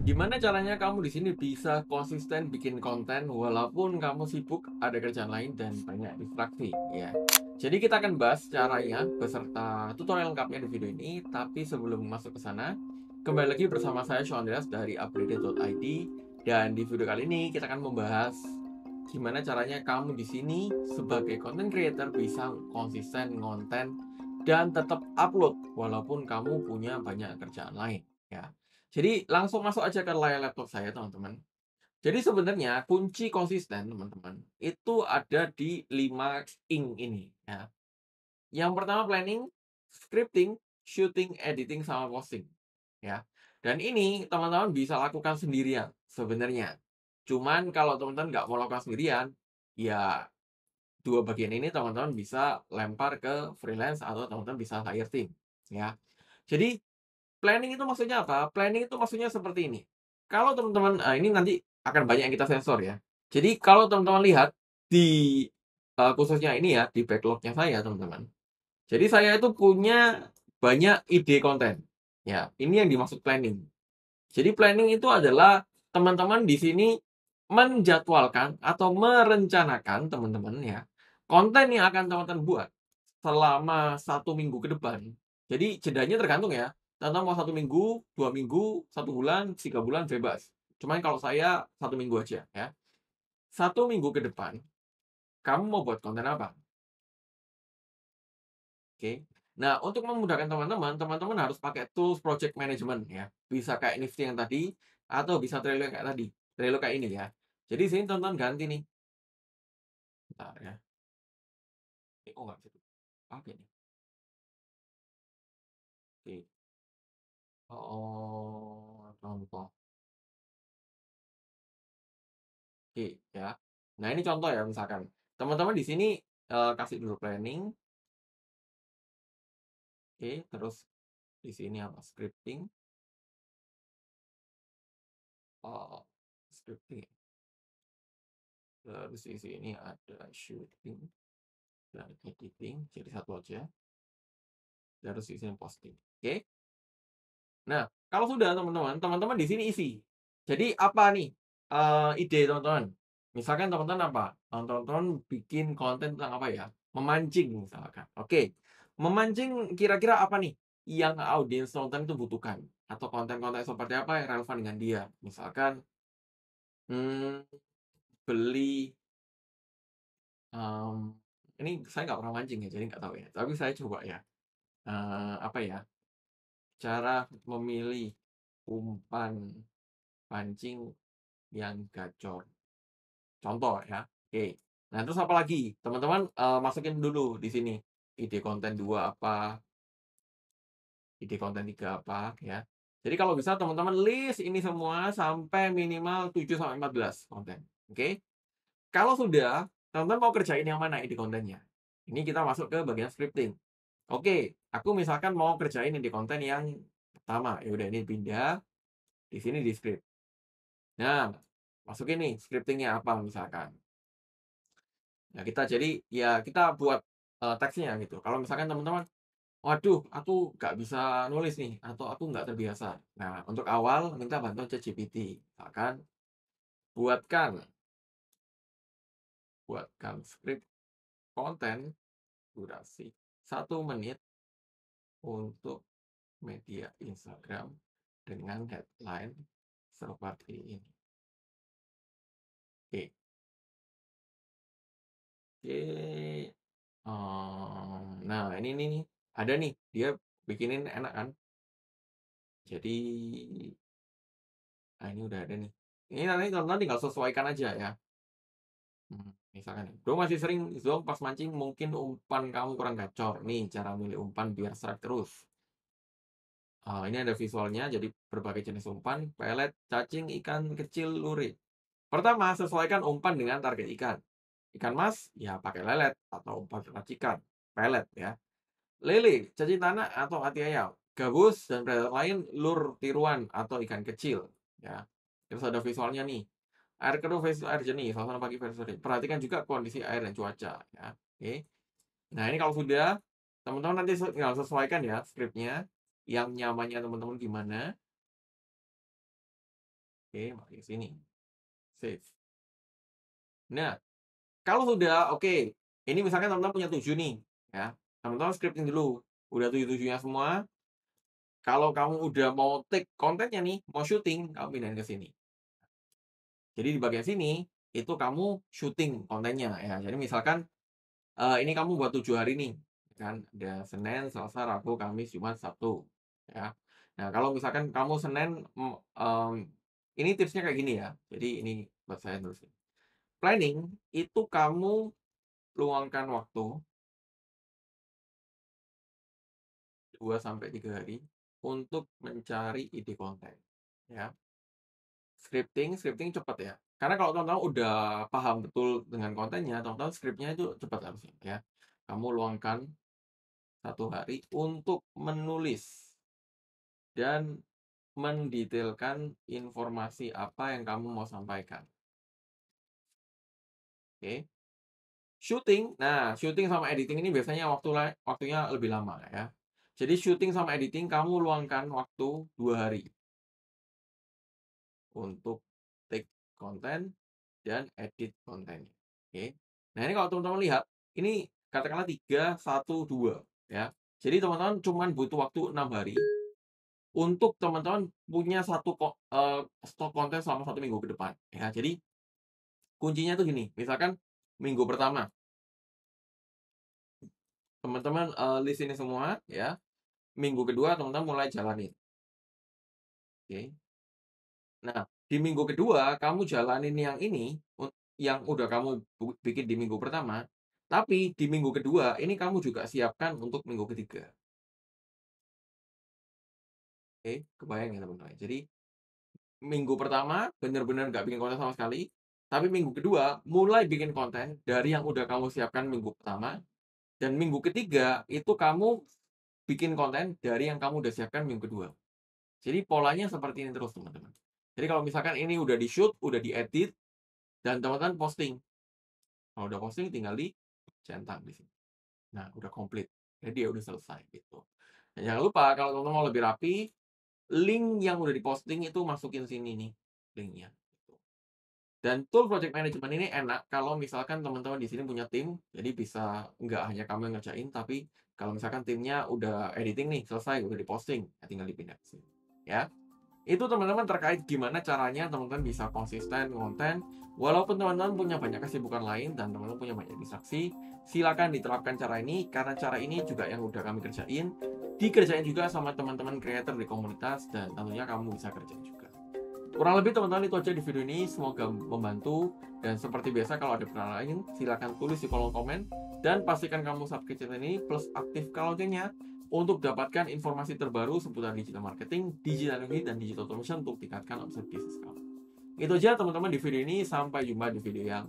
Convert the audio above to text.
Gimana caranya kamu di sini bisa konsisten bikin konten walaupun kamu sibuk, ada kerjaan lain dan banyak distraksi, ya. Jadi kita akan bahas caranya beserta tutorial lengkapnya di video ini, tapi sebelum masuk ke sana, kembali lagi bersama saya Sean Andreas dari upgraded.id dan di video kali ini kita akan membahas gimana caranya kamu di sini sebagai content creator bisa konsisten ngonten dan tetap upload walaupun kamu punya banyak kerjaan lain, ya. Jadi langsung masuk aja ke layar laptop saya, teman-teman. Jadi sebenarnya kunci konsisten, teman-teman, itu ada di 5 ing ini, ya. Yang pertama planning, scripting, shooting, editing, sama posting, ya. Dan ini teman-teman bisa lakukan sendirian sebenarnya. Cuman kalau teman-teman nggak mau lakukan sendirian, ya 2 bagian ini teman-teman bisa lempar ke freelance atau teman-teman bisa hire tim, ya. Jadi planning itu maksudnya apa? Planning itu maksudnya seperti ini. Kalau teman-teman ini nanti akan banyak yang kita sensor ya. Jadi kalau teman-teman lihat di, khususnya ini ya, di backlog-nya saya teman-teman. Jadi saya itu punya banyak ide konten. Ya, ini yang dimaksud planning. Jadi planning itu adalah teman-teman di sini menjadwalkan atau merencanakan teman-teman ya, konten yang akan teman-teman buat selama 1 minggu ke depan. Jadi jedanya tergantung ya, teman-teman mau 1 minggu, 2 minggu, 1 bulan, 3 bulan bebas. Cuman kalau saya 1 minggu aja ya. 1 minggu ke depan, kamu mau buat konten apa? Oke. Nah, untuk memudahkan teman-teman, teman-teman harus pakai tools project management ya. Bisa kayak Nifty yang tadi, atau bisa Trello yang kayak tadi. Trello kayak ini ya. Jadi sini teman-teman ganti nih. Bentar ya. Oh nggak bisa pakai nih. Oke. Oh, contoh. Oke, ya. Nah, ini contoh ya misalkan. Teman-teman di sini, kasih dulu planning, oke, terus di sini apa, scripting, oh, scripting, terus di sini ada shooting dan editing, jadi satu aja, terus di sini posting, oke. Nah, kalau sudah teman-teman, teman-teman di sini isi. Jadi apa nih, ide teman-teman? Misalkan teman-teman apa? Teman-teman bikin konten tentang apa ya? Memancing misalkan. Oke, memancing kira-kira apa nih yang audiens nonton itu butuhkan? Atau konten-konten seperti apa yang relevan dengan dia? Misalkan, mmm, beli, mmm, ini saya nggak pernah mancing ya, jadi nggak tahu ya. Tapi saya coba ya, apa ya, cara memilih umpan pancing yang gacor. Contoh ya, oke. Nah, terus apa lagi? Teman-teman, masukin dulu di sini, ide konten 2 apa, ide konten 3 apa, ya. Jadi kalau bisa teman-teman list ini semua sampai minimal 7 sampai 14 konten, oke. Kalau sudah, teman-teman mau kerjain yang mana ide kontennya? Ini kita masuk ke bagian scripting. Oke, aku misalkan mau kerjain ide konten yang pertama, ya udah ini pindah, di sini di script. Nah, masukin nih scripting-nya apa misalkan. Nah, kita jadi ya kita buat, teksnya gitu. Kalau misalkan teman-teman, "Waduh, aku nggak bisa nulis nih," atau, "Aku nggak terbiasa." Nah, untuk awal minta bantuan ChatGPT. Misalkan, "Buatkan buatkan skrip konten durasi 1 menit untuk media Instagram dengan headline seperti ini." Oke oke, nah ini nih, ada nih, dia bikinin enak kan. Jadi nah, ini udah ada nih. Ini nanti teman-teman tinggal sesuaikan aja ya. Misalkan nih, "Bro masih sering zonk pas mancing, mungkin umpan kamu kurang gacor. Nih cara milih umpan biar strike terus." Ini ada visualnya, jadi berbagai jenis umpan, pelet, cacing, ikan kecil, lurik. Pertama, sesuaikan umpan dengan target ikan. Ikan mas, ya pakai lelet atau umpan racikan, pelet ya. Lele, cacing tanah atau ati ayam. Gabus dan predator lain, lur tiruan atau ikan kecil ya. Terus ada visualnya nih. Air keruh versus air jernih, suasana pagi versus sore. Perhatikan juga kondisi air dan cuaca ya. Oke. Nah, ini kalau sudah, teman-teman nanti tinggal sesuaikan ya skripnya, yang nyamannya teman-teman gimana. Oke, mari ke sini. Save. Nah, kalau sudah oke, ini misalkan teman-teman punya 7 nih, ya. Teman-teman scripting dulu. Udah 7-7-nya semua, kalau kamu udah mau take kontennya nih, mau syuting, kamu pindahin ke sini. Jadi di bagian sini, itu kamu syuting kontennya ya. Jadi misalkan, ini kamu buat 7 hari nih, kan. Ada Senin, Selasa, Rabu, Kamis, Jumat, Sabtu, ya. Nah, kalau misalkan kamu Senin, ini tipsnya kayak gini ya. Jadi ini buat saya terus. Planning, itu kamu luangkan waktu 2 sampai 3 hari untuk mencari ide konten, ya. Scripting cepet ya. Karena kalau teman-teman udah paham betul dengan kontennya, teman-teman skripnya itu cepat harusnya ya. Kamu luangkan 1 hari untuk menulis dan mendetailkan informasi apa yang kamu mau sampaikan, oke. Syuting sama editing ini biasanya waktunya lebih lama ya. Jadi syuting sama editing kamu luangkan waktu 2 hari untuk take konten dan edit kontennya, oke. Nah, ini kalau teman-teman lihat, ini katakanlah 3 1 2 ya. Jadi teman-teman cuman butuh waktu 6 hari untuk teman-teman punya stok konten selama 1 minggu ke depan, ya. Jadi kuncinya tuh gini, misalkan minggu pertama teman-teman, list ini semua ya, minggu kedua teman-teman mulai jalanin, oke. Nah, di minggu kedua kamu jalanin yang ini, yang udah kamu bikin di minggu pertama, tapi di minggu kedua ini kamu juga siapkan untuk minggu ketiga. Oke, kebayang ya teman-teman. Jadi minggu pertama bener-bener nggak bikin konten sama sekali, tapi minggu kedua mulai bikin konten dari yang udah kamu siapkan minggu pertama, dan minggu ketiga itu kamu bikin konten dari yang kamu udah siapkan minggu kedua. Jadi polanya seperti ini terus teman-teman. Jadi kalau misalkan ini udah di-shoot, udah diedit, dan teman-teman posting. Kalau udah posting tinggal dicentang di sini. Nah, udah komplit. Jadi ya udah selesai gitu. Dan jangan lupa kalau teman-teman mau lebih rapi, link yang udah diposting itu masukin sini nih linknya. Gitu. Dan tool project management ini enak kalau misalkan teman-teman di sini punya tim, jadi bisa nggak hanya kamu yang ngerjain, tapi kalau misalkan timnya udah editing nih, selesai, udah diposting, ya tinggal dipindah ke sini. Ya. Itu teman-teman terkait gimana caranya teman-teman bisa konsisten konten, walaupun teman-teman punya banyak kesibukan lain dan teman-teman punya banyak distraksi, silakan diterapkan cara ini karena cara ini juga yang udah kami kerjain, dikerjain juga sama teman-teman creator di komunitas dan tentunya kamu bisa kerjain juga. Kurang lebih teman-teman itu aja di video ini, semoga membantu dan seperti biasa kalau ada pertanyaan lain silakan tulis di kolom komen dan pastikan kamu subscribe channel ini plus aktifkan loncengnya untuk dapatkan informasi terbaru seputar digital marketing, digital marketing, dan digital automation untuk tingkatkan omset bisnis kamu. Itu aja teman-teman di video ini, sampai jumpa di video yang